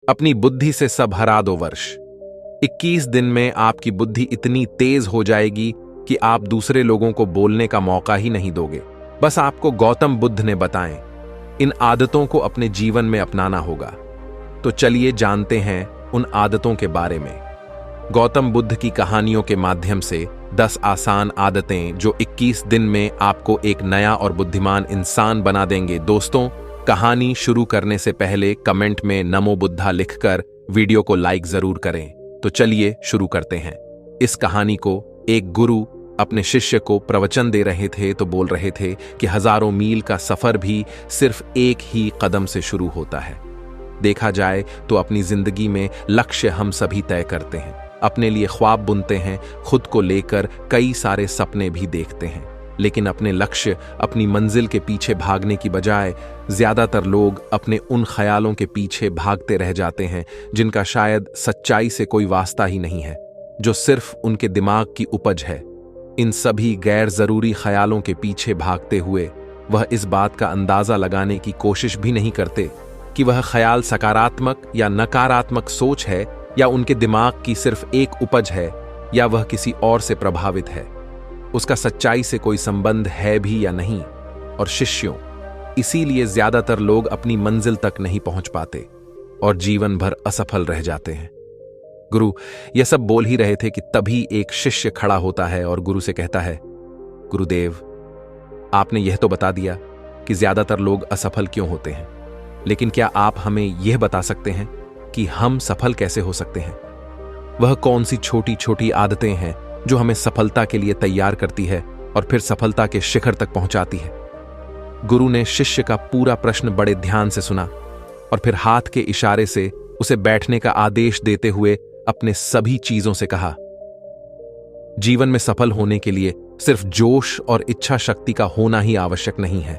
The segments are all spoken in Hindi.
अपनी बुद्धि से सब हरा दो वर्ष। 21 दिन में आपकी बुद्धि इतनी तेज हो जाएगी कि आप दूसरे लोगों को बोलने का मौका ही नहीं दोगे। बस आपको गौतम बुद्ध ने बताएं, इन आदतों को अपने जीवन में अपनाना होगा। तो चलिए जानते हैं उन आदतों के बारे में। गौतम बुद्ध की कहानियों के माध्यम से 10 आसान आदतें जो 21 दिन में आपको एक नया और बुद्धिमान इंसान बना देंगे। दोस्तों, कहानी शुरू करने से पहले कमेंट में नमो बुद्धा लिखकर वीडियो को लाइक जरूर करें। तो चलिए शुरू करते हैं। इस कहानी को एक गुरु अपने शिष्य को प्रवचन दे रहे थे तो बोल रहे थे कि हजारों मील का सफर भी सिर्फ एक ही कदम से शुरू होता है। देखा जाए तो अपनी जिंदगी में लक्ष्य हम सभी तय करते हैं, अपने लिए ख्वाब बुनते हैं, खुद को लेकर कई सारे सपने भी देखते हैं, लेकिन अपने लक्ष्य, अपनी मंजिल के पीछे भागने की बजाय ज्यादातर लोग अपने उन ख्यालों के पीछे भागते रह जाते हैं जिनका शायद सच्चाई से कोई वास्ता ही नहीं है, जो सिर्फ उनके दिमाग की उपज है। इन सभी गैर जरूरी ख्यालों के पीछे भागते हुए वह इस बात का अंदाजा लगाने की कोशिश भी नहीं करते कि वह ख्याल सकारात्मक या नकारात्मक सोच है, या उनके दिमाग की सिर्फ एक उपज है, या वह किसी और से प्रभावित है। उसका सच्चाई से कोई संबंध है भी या नहीं। और शिष्यों, इसीलिए ज्यादातर लोग अपनी मंजिल तक नहीं पहुंच पाते और जीवन भर असफल रह जाते हैं। गुरु यह सब बोल ही रहे थे कि तभी एक शिष्य खड़ा होता है और गुरु से कहता है, गुरुदेव, आपने यह तो बता दिया कि ज्यादातर लोग असफल क्यों होते हैं, लेकिन क्या आप हमें यह बता सकते हैं कि हम सफल कैसे हो सकते हैं? वह कौन सी छोटी छोटी आदतें हैं जो हमें सफलता के लिए तैयार करती है और फिर सफलता के शिखर तक पहुंचाती है? गुरु ने शिष्य का पूरा प्रश्न बड़े ध्यान से सुना और फिर हाथ के इशारे से उसे बैठने का आदेश देते हुए अपने सभी चीजों से कहा, जीवन में सफल होने के लिए सिर्फ जोश और इच्छा शक्ति का होना ही आवश्यक नहीं है,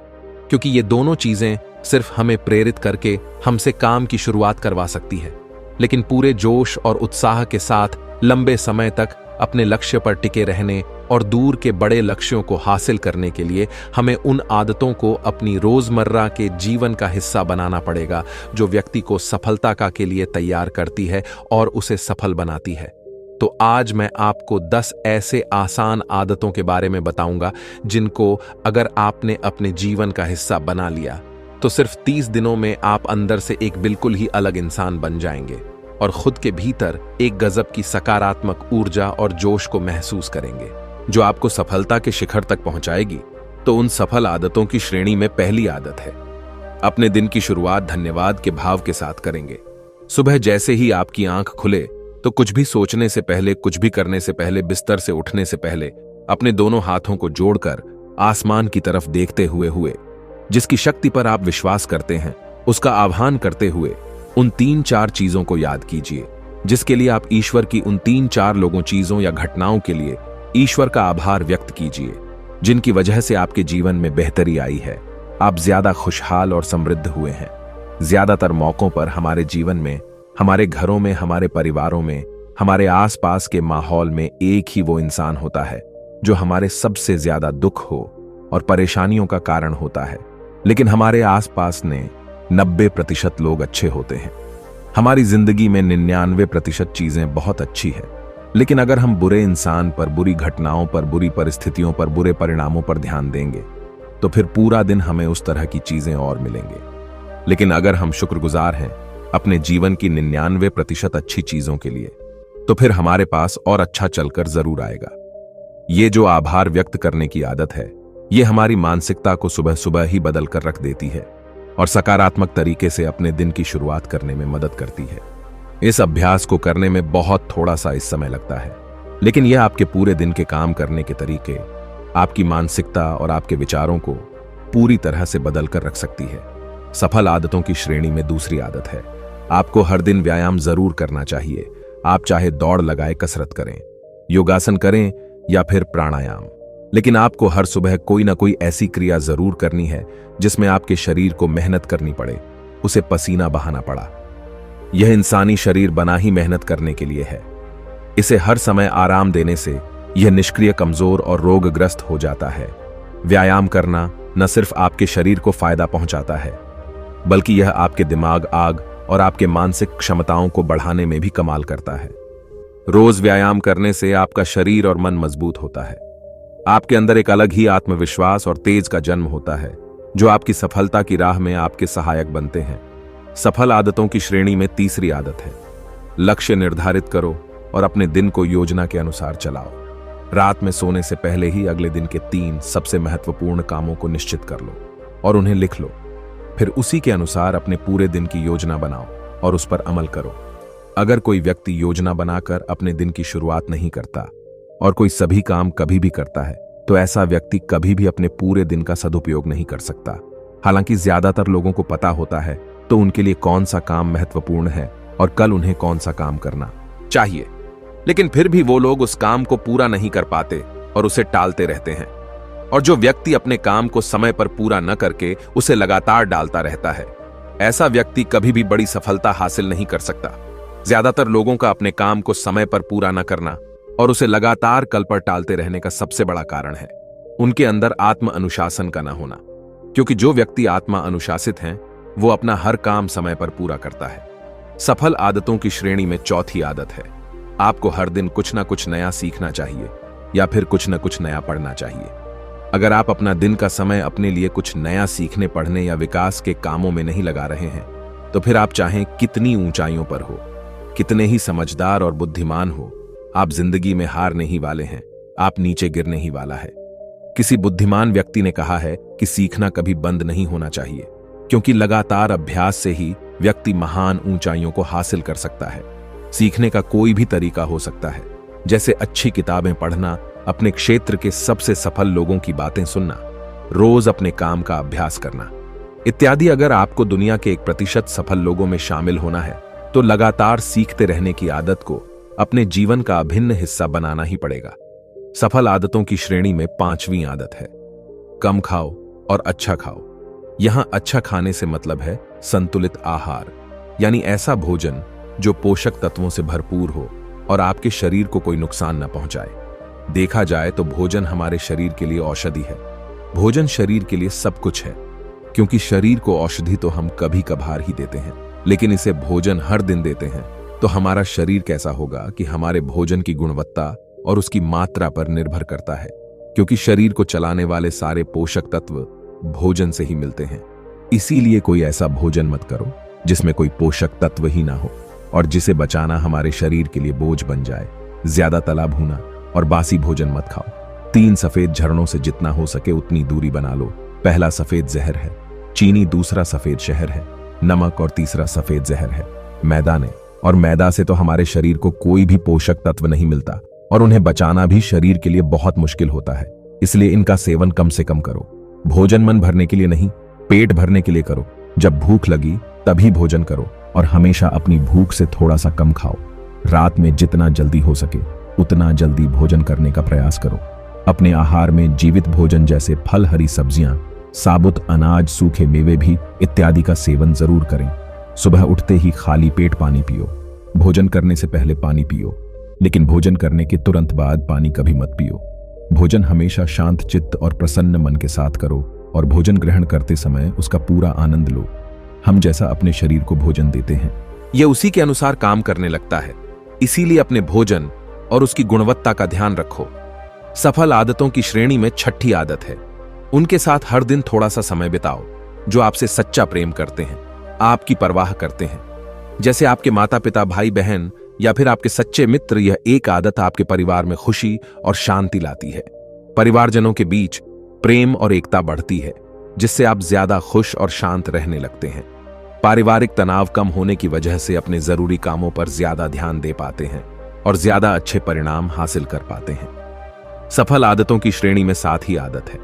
क्योंकि ये दोनों चीजें सिर्फ हमें प्रेरित करके हमसे काम की शुरुआत करवा सकती है, लेकिन पूरे जोश और उत्साह के साथ लंबे समय तक अपने लक्ष्य पर टिके रहने और दूर के बड़े लक्ष्यों को हासिल करने के लिए हमें उन आदतों को अपनी रोजमर्रा के जीवन का हिस्सा बनाना पड़ेगा जो व्यक्ति को सफलता के लिए तैयार करती है और उसे सफल बनाती है। तो आज मैं आपको 10 ऐसे आसान आदतों के बारे में बताऊंगा जिनको अगर आपने अपने जीवन का हिस्सा बना लिया तो सिर्फ 30 दिनों में आप अंदर से एक बिल्कुल ही अलग इंसान बन जाएंगे और खुद के भीतर एक गजब की सकारात्मक ऊर्जा और जोश को महसूस करेंगे जो आपको सफलता के शिखर तक पहुंचाएगी। तो उन सफल आदतों की श्रेणी में पहली आदत है, अपने दिन की शुरुआत धन्यवाद के भाव के साथ करेंगे। सुबह जैसे ही आपकी आंख खुले तो कुछ भी सोचने से पहले, कुछ भी करने से पहले, बिस्तर से उठने से पहले अपने दोनों हाथों को जोड़कर आसमान की तरफ देखते हुए जिसकी शक्ति पर आप विश्वास करते हैं उसका आह्वान करते हुए उन 3-4 चीजों को याद कीजिए जिसके लिए आप ईश्वर की उन 3-4 लोगों, चीजों या घटनाओं के लिए ईश्वर का आभार व्यक्त कीजिए जिनकी वजह से आपके जीवन में बेहतरी आई है, आप ज्यादा खुशहाल और समृद्ध हुए हैं। ज्यादातर मौकों पर हमारे जीवन में, हमारे घरों में, हमारे परिवारों में, हमारे आसपास के माहौल में एक ही वो इंसान होता है जो हमारे सबसे ज्यादा दुख हो और परेशानियों का कारण होता है, लेकिन हमारे आसपास ने 90% लोग अच्छे होते हैं। हमारी जिंदगी में 99% चीजें बहुत अच्छी है, लेकिन अगर हम बुरे इंसान पर, बुरी घटनाओं पर, बुरी परिस्थितियों पर, बुरे परिणामों पर ध्यान देंगे तो फिर पूरा दिन हमें उस तरह की चीजें और मिलेंगे। लेकिन अगर हम शुक्रगुजार हैं अपने जीवन की 99% अच्छी चीजों के लिए, तो फिर हमारे पास और अच्छा चलकर जरूर आएगा। ये जो आभार व्यक्त करने की आदत है, ये हमारी मानसिकता को सुबह सुबह ही बदल कर रख देती है और सकारात्मक तरीके से अपने दिन की शुरुआत करने में मदद करती है। इस अभ्यास को करने में बहुत थोड़ा सा इस समय लगता है, लेकिन यह आपके पूरे दिन के काम करने के तरीके, आपकी मानसिकता और आपके विचारों को पूरी तरह से बदल कर रख सकती है। सफल आदतों की श्रेणी में दूसरी आदत है, आपको हर दिन व्यायाम जरूर करना चाहिए। आप चाहे दौड़ लगाए, कसरत करें, योगासन करें या फिर प्राणायाम, लेकिन आपको हर सुबह कोई ना कोई ऐसी क्रिया जरूर करनी है जिसमें आपके शरीर को मेहनत करनी पड़े, उसे पसीना बहाना पड़ा। यह इंसानी शरीर बना ही मेहनत करने के लिए है। इसे हर समय आराम देने से यह निष्क्रिय, कमजोर और रोगग्रस्त हो जाता है। व्यायाम करना न सिर्फ आपके शरीर को फायदा पहुंचाता है, बल्कि यह आपके दिमाग, आग और आपके मानसिक क्षमताओं को बढ़ाने में भी कमाल करता है। रोज व्यायाम करने से आपका शरीर और मन मजबूत होता है। आपके अंदर एक अलग ही आत्मविश्वास और तेज का जन्म होता है, जो आपकी सफलता की राह में आपके सहायक बनते हैं। सफल आदतों की श्रेणी में तीसरी आदत है, लक्ष्य निर्धारित करो और अपने दिन को योजना के अनुसार चलाओ। रात में सोने से पहले ही अगले दिन के 3 सबसे महत्वपूर्ण कामों को निश्चित कर लो और उन्हें लिख लो। फिर उसी के अनुसार अपने पूरे दिन की योजना बनाओ और उस पर अमल करो। अगर कोई व्यक्ति योजना बनाकर अपने दिन की शुरुआत नहीं करता और कोई सभी काम कभी भी करता है, तो ऐसा व्यक्ति कभी भी अपने पूरे दिन का सदुपयोग नहीं कर सकता। हालांकि ज्यादातर लोगों को पता होता है तो उनके लिए कौन सा काम महत्वपूर्ण है और कल उन्हें कौन सा काम करना चाहिए, लेकिन फिर भी वो लोग उस काम को पूरा नहीं कर पाते और उसे टालते रहते हैं। और जो व्यक्ति अपने काम को समय पर पूरा न करके उसे लगातार टालता रहता है, ऐसा व्यक्ति कभी भी बड़ी सफलता हासिल नहीं कर सकता। ज्यादातर लोगों का अपने काम को समय पर पूरा न करना और उसे लगातार कल पर टालते रहने का सबसे बड़ा कारण है उनके अंदर आत्म अनुशासन का न होना। क्योंकि जो व्यक्ति आत्मा अनुशासित हैं, वो अपना हर काम समय पर पूरा करता है। सफल आदतों की श्रेणी में चौथी आदत है, आपको हर दिन कुछ ना कुछ नया सीखना चाहिए या फिर कुछ ना कुछ नया पढ़ना चाहिए। अगर आप अपना दिन का समय अपने लिए कुछ नया सीखने, पढ़ने या विकास के कामों में नहीं लगा रहे हैं, तो फिर आप चाहें कितनी ऊंचाइयों पर हो, कितने ही समझदार और बुद्धिमान हो, आप जिंदगी में हारने ही वाले हैं, आप नीचे गिरने ही वाला है। किसी बुद्धिमान व्यक्ति ने कहा है कि सीखना कभी बंद नहीं होना चाहिए, क्योंकि लगातार अभ्यास से ही व्यक्ति महान ऊंचाइयों को हासिल कर सकता है। सीखने का कोई भी तरीका हो सकता है, जैसे अच्छी किताबें पढ़ना, अपने क्षेत्र के सबसे सफल लोगों की बातें सुनना, रोज अपने काम का अभ्यास करना इत्यादि। अगर आपको दुनिया के 1% सफल लोगों में शामिल होना है, तो लगातार सीखते रहने की आदत को अपने जीवन का अभिन्न हिस्सा बनाना ही पड़ेगा। सफल आदतों की श्रेणी में 5वीं आदत है, कम खाओ और अच्छा खाओ। यहां अच्छा खाने से मतलब है संतुलित आहार, यानी ऐसा भोजन जो पोषक तत्वों से भरपूर हो और आपके शरीर को कोई नुकसान न पहुंचाए। देखा जाए तो भोजन हमारे शरीर के लिए औषधि है। भोजन शरीर के लिए सब कुछ है, क्योंकि शरीर को औषधि तो हम कभी कभार ही देते हैं, लेकिन इसे भोजन हर दिन देते हैं तो हमारा शरीर कैसा होगा कि हमारे भोजन की गुणवत्ता और उसकी मात्रा पर निर्भर करता है, क्योंकि शरीर को चलाने वाले सारे पोषक तत्व भोजन से ही मिलते हैं। इसीलिए कोई ऐसा भोजन मत करो जिसमें कोई पोषक तत्व ही ना हो और जिसे बचाना हमारे शरीर के लिए बोझ बन जाए। ज्यादा तला भुना और बासी भोजन मत खाओ। 3 सफेद झरनों से जितना हो सके उतनी दूरी बना लो। पहला सफेद जहर है चीनी, दूसरा सफेद शहर है नमक और तीसरा सफेद जहर है मैदा ने। और मैदा से तो हमारे शरीर को कोई भी पोषक तत्व नहीं मिलता और उन्हें बचाना भी शरीर के लिए बहुत मुश्किल होता है। इसलिए इनका सेवन कम से कम करो। भोजन मन भरने के लिए नहीं, पेट भरने के लिए करो। जब भूख लगी तभी भोजन करो और हमेशा अपनी भूख से थोड़ा सा कम खाओ। रात में जितना जल्दी हो सके उतना जल्दी भोजन करने का प्रयास करो। अपने आहार में जीवित भोजन जैसे फल, हरी सब्जियां, साबुत अनाज, सूखे मेवे भी इत्यादि का सेवन जरूर करें। सुबह उठते ही खाली पेट पानी पियो। भोजन करने से पहले पानी पियो, लेकिन भोजन करने के तुरंत बाद पानी कभी मत पियो। भोजन हमेशा शांत चित्त और प्रसन्न मन के साथ करो और भोजन ग्रहण करते समय उसका पूरा आनंद लो। हम जैसा अपने शरीर को भोजन देते हैं, यह उसी के अनुसार काम करने लगता है। इसीलिए अपने भोजन और उसकी गुणवत्ता का ध्यान रखो। सफल आदतों की श्रेणी में 6ठी आदत है, उनके साथ हर दिन थोड़ा सा समय बिताओ जो आपसे सच्चा प्रेम करते हैं, आपकी परवाह करते हैं, जैसे आपके माता पिता, भाई बहन या फिर आपके सच्चे मित्र। यह एक आदत आपके परिवार में खुशी और शांति लाती है। परिवारजनों के बीच प्रेम और एकता बढ़ती है, जिससे आप ज्यादा खुश और शांत रहने लगते हैं। पारिवारिक तनाव कम होने की वजह से अपने जरूरी कामों पर ज्यादा ध्यान दे पाते हैं और ज्यादा अच्छे परिणाम हासिल कर पाते हैं। सफल आदतों की श्रेणी में 7वीं आदत है,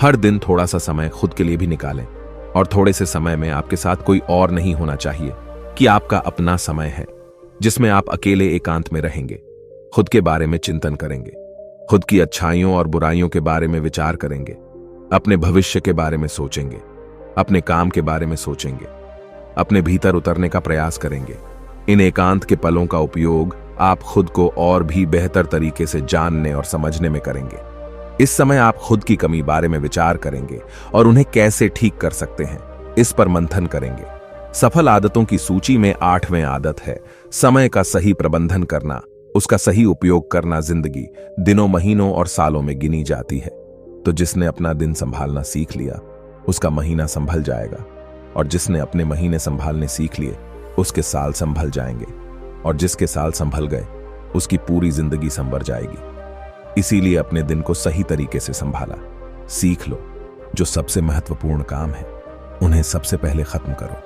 हर दिन थोड़ा सा समय खुद के लिए भी निकालें। और थोड़े से समय में आपके साथ कोई और नहीं होना चाहिए, कि आपका अपना समय है जिसमें आप अकेले एकांत में रहेंगे, खुद के बारे में चिंतन करेंगे, खुद की अच्छाइयों और बुराइयों के बारे में विचार करेंगे, अपने भविष्य के बारे में सोचेंगे, अपने काम के बारे में सोचेंगे, अपने भीतर उतरने का प्रयास करेंगे। इन एकांत के पलों का उपयोग आप खुद को और भी बेहतर तरीके से जानने और समझने में करेंगे। इस समय आप खुद की कमी बारे में विचार करेंगे और उन्हें कैसे ठीक कर सकते हैं, इस पर मंथन करेंगे। सफल आदतों की सूची में 8वें आदत है समय का सही प्रबंधन करना। उसका सही उपयोग करना जिंदगी दिनों, महीनों और सालों में गिनी जाती है। तो जिसने अपना दिन संभालना सीख लिया उसका महीना संभल जाएगा, और जिसने अपने महीने संभालने सीख लिए उसके साल संभल जाएंगे, और जिसके साल संभल गए उसकी पूरी जिंदगी संवर जाएगी। इसीलिए अपने दिन को सही तरीके से संभाला सीख लो। जो सबसे महत्वपूर्ण काम है उन्हें सबसे पहले खत्म करो।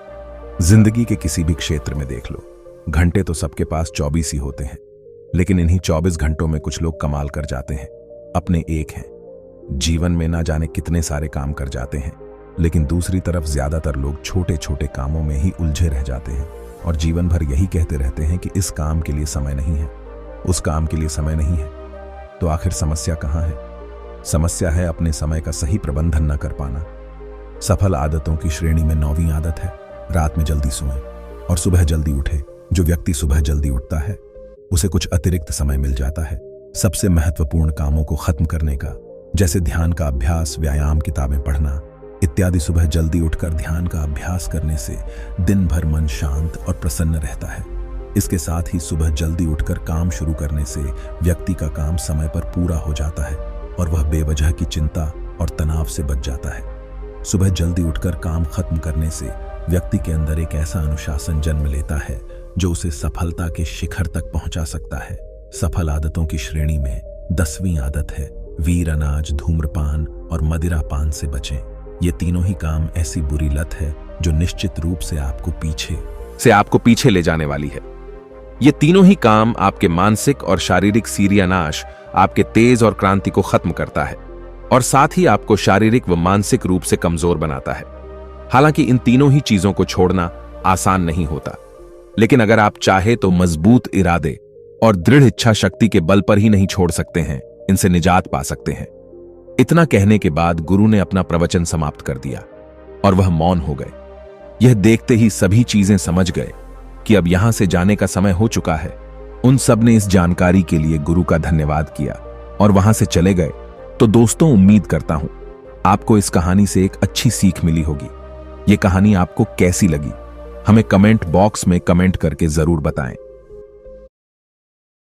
जिंदगी के किसी भी क्षेत्र में देख लो, घंटे तो सबके पास 24 ही होते हैं, लेकिन इन्हीं 24 घंटों में कुछ लोग कमाल कर जाते हैं, अपने एक हैं। जीवन में ना जाने कितने सारे काम कर जाते हैं, लेकिन दूसरी तरफ ज्यादातर लोग छोटे छोटे कामों में ही उलझे रह जाते हैं और जीवन भर यही कहते रहते हैं कि इस काम के लिए समय नहीं है, उस काम के लिए समय नहीं है। तो आखिर समस्या कहाँ है? समस्या है अपने समय का सही प्रबंधन न कर पाना। सफल आदतों की श्रेणी में 9वीं आदत है रात में जल्दी सोएं और सुबह जल्दी उठे। जो व्यक्ति सुबह जल्दी उठता है उसे कुछ अतिरिक्त समय मिल जाता है सबसे महत्वपूर्ण कामों को खत्म करने का, जैसे ध्यान का अभ्यास, व्यायाम, किताबें पढ़ना इत्यादि। सुबह जल्दी उठकर ध्यान का अभ्यास करने से दिन भर मन शांत और प्रसन्न रहता है। इसके साथ ही सुबह जल्दी उठकर काम शुरू करने से व्यक्ति का काम समय पर पूरा हो जाता है और वह बेवजह की चिंता और तनाव से बच जाता है। सुबह जल्दी उठकर काम खत्म करने से व्यक्ति के अंदर एक ऐसा अनुशासन जन्म लेता है जो उसे सफलता के शिखर तक पहुंचा सकता है। सफल आदतों की श्रेणी में 10वीं आदत है वीर अनाज, धूम्रपान और मदिरा पान से बचें। ये तीनों ही काम ऐसी बुरी लत है जो निश्चित रूप से आपको पीछे ले जाने वाली है। ये तीनों ही काम आपके मानसिक और शारीरिक सीरियानाश, आपके तेज और क्रांति को खत्म करता है और साथ ही आपको शारीरिक व मानसिक रूप से कमजोर बनाता है। हालांकि इन तीनों ही चीजों को छोड़ना आसान नहीं होता, लेकिन अगर आप चाहे तो मजबूत इरादे और दृढ़ इच्छा शक्ति के बल पर ही नहीं छोड़ सकते हैं, इनसे निजात पा सकते हैं। इतना कहने के बाद गुरु ने अपना प्रवचन समाप्त कर दिया और वह मौन हो गए। यह देखते ही सभी चीजें समझ गए कि अब यहां से जाने का समय हो चुका है। उन सब ने इस जानकारी के लिए गुरु का धन्यवाद किया और वहां से चले गए। तो दोस्तों, उम्मीद करता हूं आपको इस कहानी से एक अच्छी सीख मिली होगी। यह कहानी आपको कैसी लगी हमें कमेंट बॉक्स में कमेंट करके जरूर बताएं।